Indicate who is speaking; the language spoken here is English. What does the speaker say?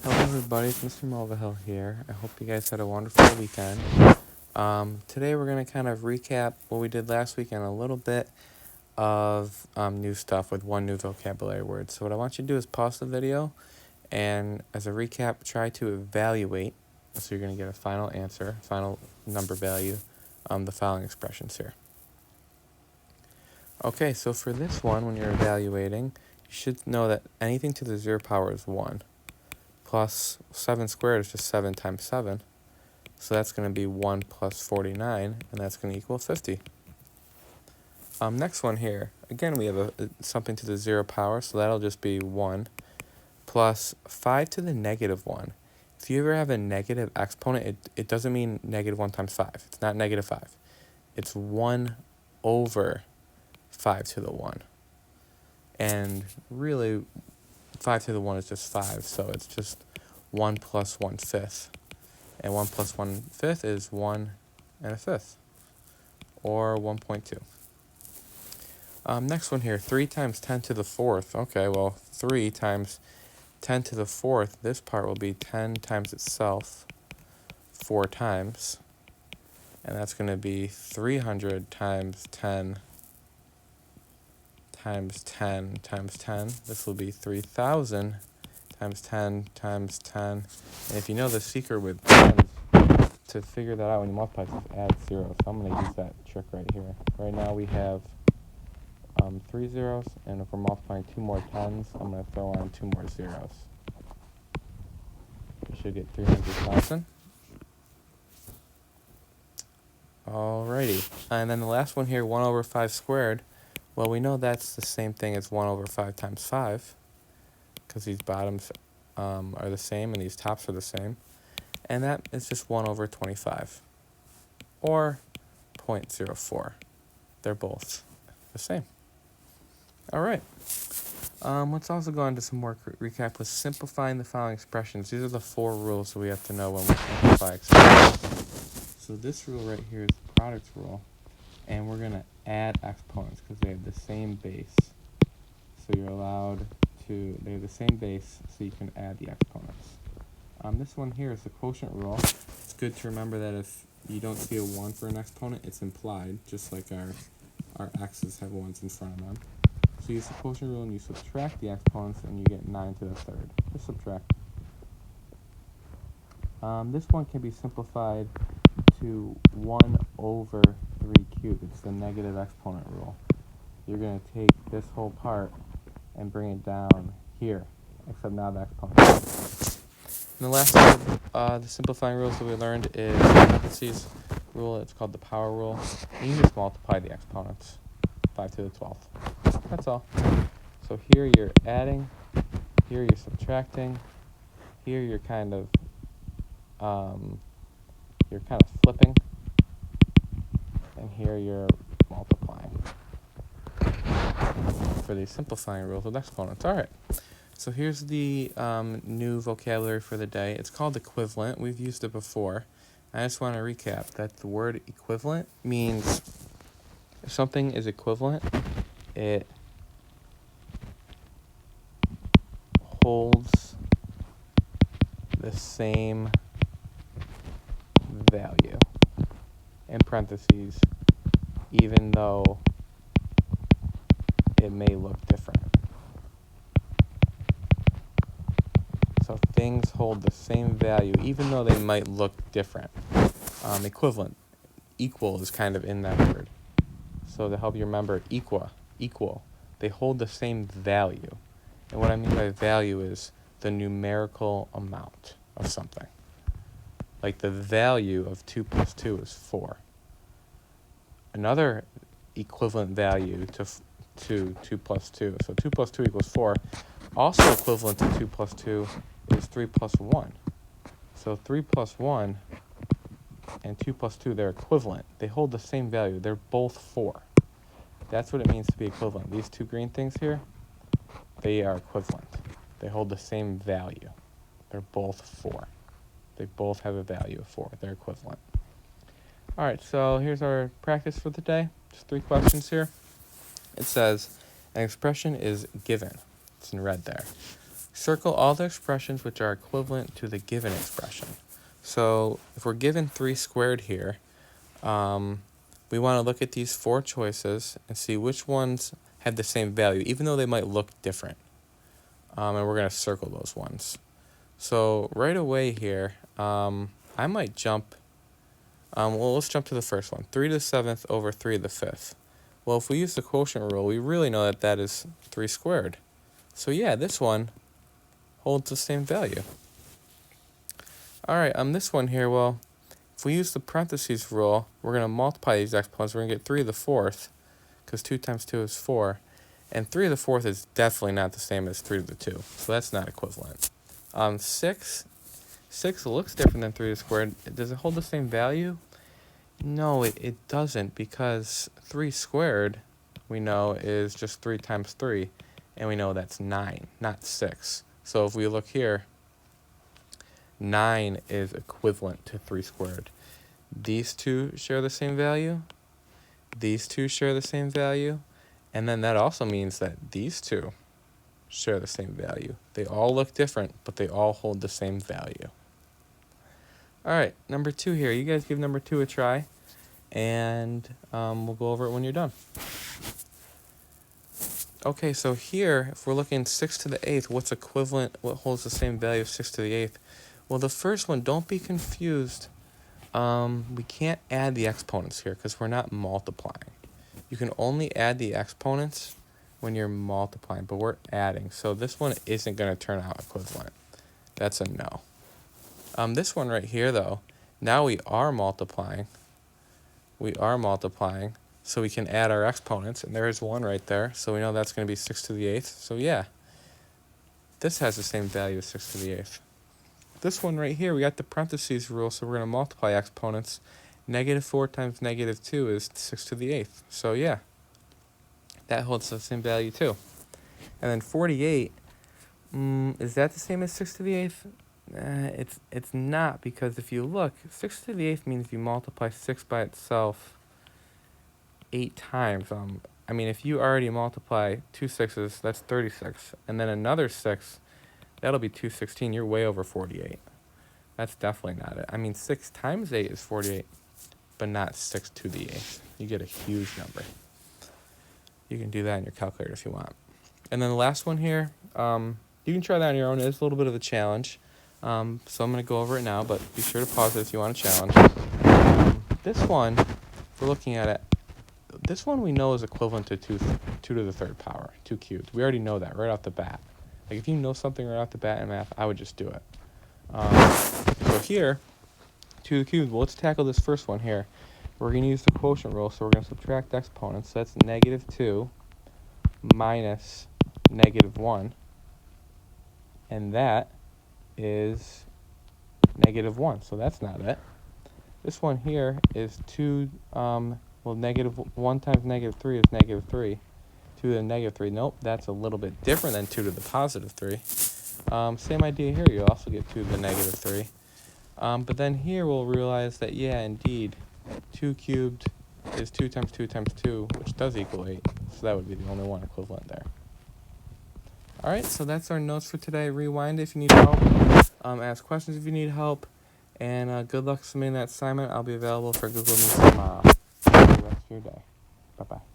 Speaker 1: Hello everybody, it's Mr. Mulvihill here. I hope you guys had a wonderful weekend. Today we're going to kind of recap what we did last week and a little bit of new stuff with one new vocabulary word. So what I want you to do is pause the video and as a recap, try to evaluate, so you're going to get a final answer, final number value, the following expressions here. Okay, so for this one, when you're evaluating, you should know that anything to the 0 power is 1. Plus 7 squared is just 7 times 7. So that's going to be 1 plus 49, and that's going to equal 50. Next one here. Again, we have something to the 0 power, so that'll just be 1 plus 5 to the negative 1. If you ever have a negative exponent, it doesn't mean negative 1 times 5. It's not negative 5. It's 1 over 5 to the 1. And really, 5 to the 1 is just 5, so it's just 1 plus 1/5. And 1 plus 1/5 is 1 1/5, or 1.2. Next one here, 3 times 10 to the 4th. Okay, well, 3 times 10 to the 4th, this part will be 10 times itself 4 times. And that's going to be 300 times 10 times 10 times 10. This will be 3,000 times 10 times 10. And if you know the secret with tens, to figure that out when you multiply, just add 0. So I'm going to use that trick right here. Right now we have 3 zeros, and if we're multiplying 2 more tens, I'm going to throw on 2 more zeros. We should get 300,000. Alrighty, and then the last one here, 1 over 5 squared. Well, we know that's the same thing as 1 over 5 times 5, because these bottoms are the same and these tops are the same. And that is just 1 over 25, or 0.04. They're both the same. All right. Let's also go into some more recap with simplifying the following expressions. These are the 4 rules that we have to know when we simplify expressions. So this rule right here is the product rule, and we're going to add exponents because they have the same base. So you're allowed to, they have the same base, so you can add the exponents. This one here is the quotient rule. It's good to remember that if you don't see a 1 for an exponent, it's implied, just like our x's have 1s in front of them. So you use the quotient rule and you subtract the exponents and you get 9 to the 3rd. Just subtract. This one can be simplified to 1 over 3 cubed. It's the negative exponent rule. You're going to take this whole part and bring it down here, except now the exponent. And the last one, the simplifying rules that we learned is parentheses rule. It's called the power rule. And you just multiply the exponents, 5 to the 12th. That's all. So here you're adding, here you're subtracting, here you're kind of flipping, and here you're multiplying for the simplifying rules with exponents. All right. So here's the new vocabulary for the day. It's called equivalent. We've used it before. I just want to recap that the word equivalent means if something is equivalent, it holds the same value, in parentheses, even though it may look different. So things hold the same value, even though they might look different. Equivalent, equal is kind of in that word. So to help you remember, equal, they hold the same value. And what I mean by value is the numerical amount of something. Like the value of 2 plus 2 is 4. Another equivalent value to 2 plus 2. So 2 plus 2 equals 4. Also equivalent to 2 plus 2 is 3 plus 1. So 3 plus 1 and 2 plus 2, they're equivalent. They hold the same value. They're both 4. That's what it means to be equivalent. These two green things here, they are equivalent. They hold the same value. They're both 4. They both have a value of 4. They're equivalent. All right, so here's our practice for the day. Just 3 questions here. It says, an expression is given. It's in red there. Circle all the expressions which are equivalent to the given expression. So if we're given 3 squared here, we want to look at these 4 choices and see which ones have the same value, even though they might look different. And we're going to circle those ones. So right away here, I might jump, well, let's jump to the first one. 3 to the 7th over 3 to the 5th. Well, if we use the quotient rule, we really know that that is 3 squared. So yeah, this one holds the same value. All right, this one here, well, if we use the parentheses rule, we're going to multiply these exponents. We're going to get 3 to the 4th, because 2 times 2 is 4. And 3 to the 4th is definitely not the same as 3 to the 2, so that's not equivalent. 6 looks different than 3 to the squared. Does it hold the same value? No, it doesn't, because 3 squared, we know, is just 3 times 3, and we know that's 9, not 6. So if we look here, 9 is equivalent to 3 squared. These two share the same value. These two share the same value. And then that also means that these two share the same value. They all look different, but they all hold the same value. All right, number 2 here. You guys give number 2 a try, and we'll go over it when you're done. Okay, so here, if we're looking 6 to the 8th, what's equivalent, what holds the same value of 6 to the 8th? Well, the first one, don't be confused. We can't add the exponents here because we're not multiplying. You can only add the exponents when you're multiplying, but we're adding. So this one isn't going to turn out equivalent. That's a no. This one right here, though, now we are multiplying. We are multiplying, so we can add our exponents, and there is 1 right there, so we know that's going to be 6 to the 8th. So yeah, this has the same value as 6 to the 8th. This one right here, we got the parentheses rule, so we're going to multiply exponents. -4 times -2 is 6 to the 8th. So yeah, that holds the same value too. And then 48, is that the same as 6 to the 8th? It's not, because if you look, 6 to the 8th means you multiply 6 by itself 8 times. I mean, if you already multiply 2 6s, that's 36. And then another 6, that'll be 216. You're way over 48. That's definitely not it. I mean, 6 times 8 is 48, but not 6 to the 8th. You get a huge number. You can do that in your calculator if you want. And then the last one here, you can try that on your own. It's a little bit of a challenge. So I'm going to go over it now, but be sure to pause it if you want a challenge. This one, if we're looking at it, this one we know is equivalent to 2 to the 3rd power, 2 cubed. We already know that right off the bat. Like, if you know something right off the bat in math, I would just do it. So here, 2 cubed, well, let's tackle this first one here. We're going to use the quotient rule, so we're going to subtract exponents. So that's -2 minus -1. And that is -1, so that's not it. This one here is 2, well, -1 times -3 is -3. 2 to the -3, nope, that's a little bit different than 2 to the +3. Same idea here, you also get 2 to the -3. But then here we'll realize that, yeah, indeed, 2 cubed is 2 times 2 times 2, which does equal 8, so that would be the only one equivalent there. All right, so that's our notes for today. Rewind if you need help. Ask questions if you need help. And good luck submitting that assignment. I'll be available for Google Meet tomorrow. Have a good rest of your day. Bye-bye.